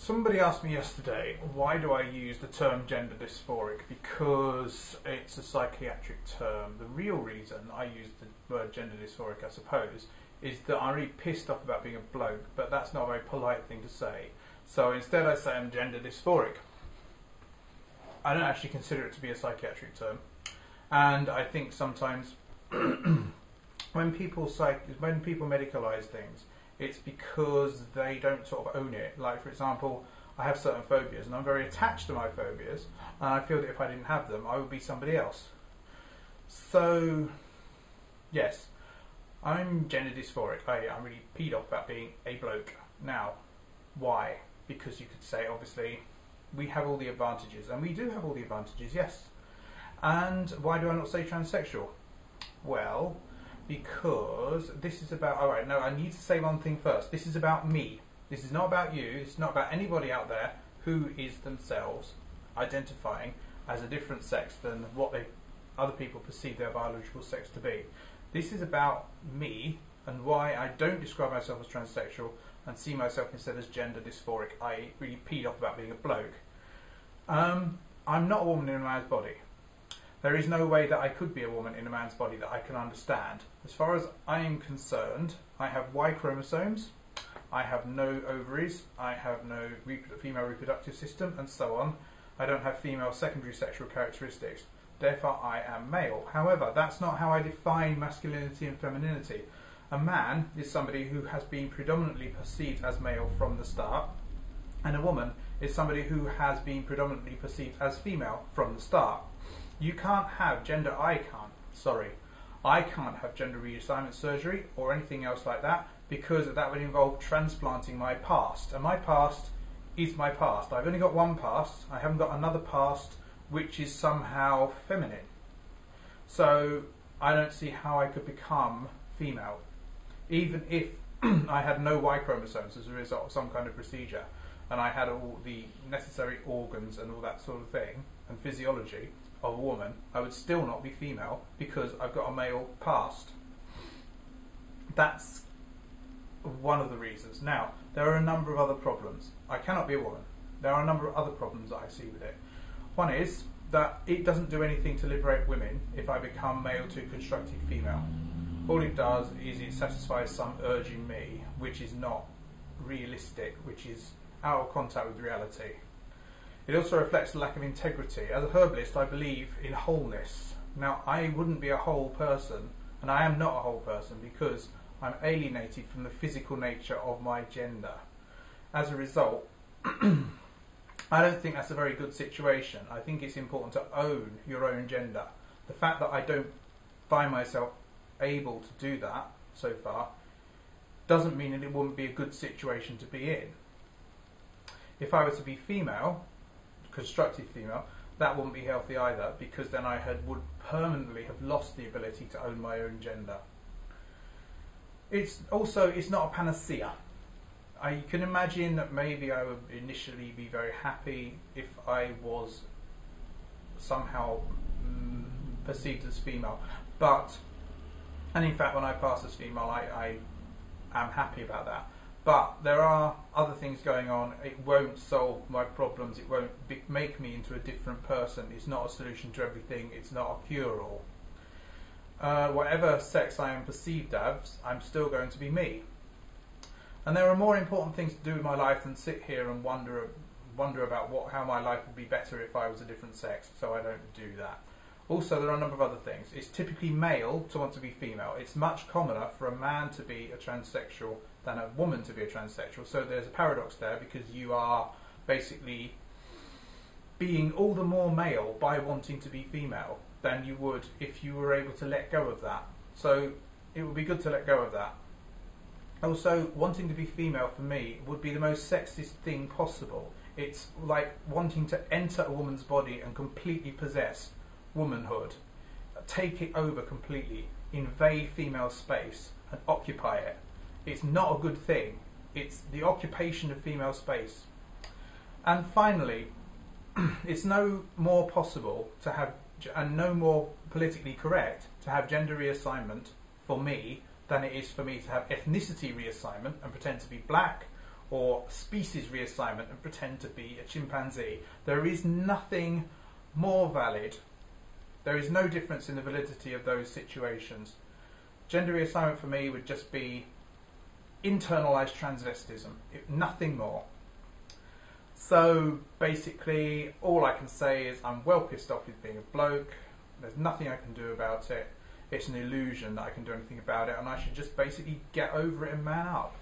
Somebody asked me yesterday, why do I use the term gender dysphoric? Because it's a psychiatric term. The real reason I use the word gender dysphoric, I suppose, is that I'm really pissed off about being a bloke, but that's not a very polite thing to say. So instead I say I'm gender dysphoric. I don't actually consider it to be a psychiatric term. And I think sometimes when people medicalise things, it's because they don't sort of own it. Like, for example, I have certain phobias and I'm very attached to my phobias, and I feel that if I didn't have them, I would be somebody else. So, yes, I'm gender dysphoric. I'm really peed off about being a bloke. Now, why? Because you could say, obviously, we have all the advantages, and we do have all the advantages, yes. And why do I not say transsexual? Well, because this is about, alright, no, I need to say one thing first. This is about me. This is not about you. It's not about anybody out there who is themselves identifying as a different sex than what other people perceive their biological sex to be. This is about me and why I don't describe myself as transsexual and see myself instead as gender dysphoric. I really peed off about being a bloke. I'm not a woman in a man's body. There is no way that I could be a woman in a man's body that I can understand. As far as I am concerned, I have Y chromosomes, I have no ovaries, I have no female reproductive system, and so on. I don't have female secondary sexual characteristics. Therefore, I am male. However, that's not how I define masculinity and femininity. A man is somebody who has been predominantly perceived as male from the start, and a woman is somebody who has been predominantly perceived as female from the start. You can't have gender, I can't have gender reassignment surgery or anything else like that, because that would involve transplanting my past. And my past is my past. I've only got one past. I haven't got another past which is somehow feminine. So I don't see how I could become female, even if I had no Y chromosomes as a result of some kind of procedure, and I had all the necessary organs and all that sort of thing, and physiology of a woman. I would still not be female because I've got a male past. That's one of the reasons. Now, there are a number of other problems. I cannot be a woman. There are a number of other problems that I see with it. One is that it doesn't do anything to liberate women if I become male to constructed female. All it does is it satisfies some urge in me which is not realistic, which is out of contact with reality. It also reflects a lack of integrity. As a herbalist, I believe in wholeness. Now, I wouldn't be a whole person, and I am not a whole person, because I'm alienated from the physical nature of my gender. As a result, I don't think that's a very good situation. I think it's important to own your own gender. The fact that I don't find myself able to do that so far doesn't mean that it wouldn't be a good situation to be in. If I were to be female, constructed female, that wouldn't be healthy either, because then I would permanently have lost the ability to own my own gender. It's not a panacea. I can imagine that maybe I would initially be very happy if I was somehow perceived as female, and in fact when I pass as female I am happy about that. But there are other things going on. It won't solve my problems. It won't make me into a different person. It's not a solution to everything. It's not a cure-all. Whatever sex I am perceived as, I'm still going to be me. And there are more important things to do in my life than sit here and wonder about how my life would be better if I was a different sex, so I don't do that. Also, there are a number of other things. It's typically male to want to be female. It's much commoner for a man to be a transsexual than a woman to be a transsexual. So there's a paradox there, because you are basically being all the more male by wanting to be female than you would if you were able to let go of that. So it would be good to let go of that. Also, wanting to be female for me would be the most sexist thing possible. It's like wanting to enter a woman's body and completely possess womanhood, take it over completely, invade female space and occupy it. It's not a good thing. It's the occupation of female space. And finally, it's no more possible to have, and no more politically correct, to have gender reassignment for me than it is for me to have ethnicity reassignment and pretend to be black, or species reassignment and pretend to be a chimpanzee. There is nothing more valid. There is no difference in the validity of those situations. Gender reassignment for me would just be internalised transvestism, nothing more. So basically all I can say is I'm well pissed off with being a bloke. There's nothing I can do about it. It's an illusion that I can do anything about it, and I should just basically get over it and man up.